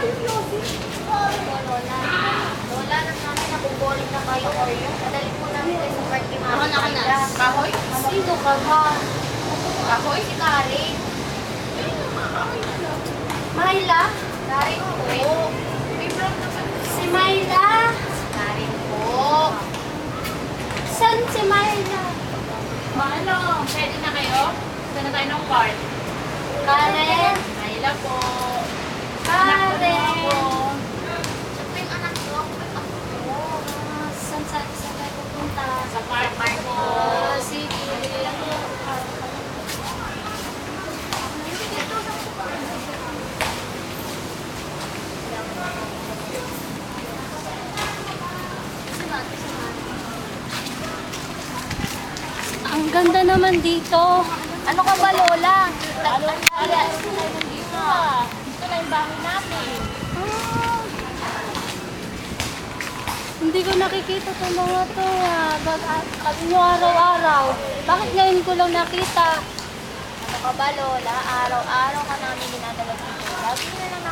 Lola. Lola, namin nabuboring na kayo. Nadali po namin kayo sa party mami. Ako na. Kahoy? Sino ka ba? Kahoy? Si Karen. Myla? Karen po. Si Myla? Karen po. Saan si Myla? Ano? Pwede na kayo? Punta na tayo ng park. Karen? Ayla po. Karen? Ako. Siya po yung anak ko. Saan tayo pupunta? Sa park po. Sige. Ang ganda naman dito. Ano ka ba, Lola? Alas na tayo nandito ah. Dito na yung bahay natin. Hindi ko nakikita itong mga to. Sabi nyo araw-araw. Bakit ngayon ko lang nakita? Ano ka ba, Lola? Araw-araw ka namin ginadala dito. Lagi na lang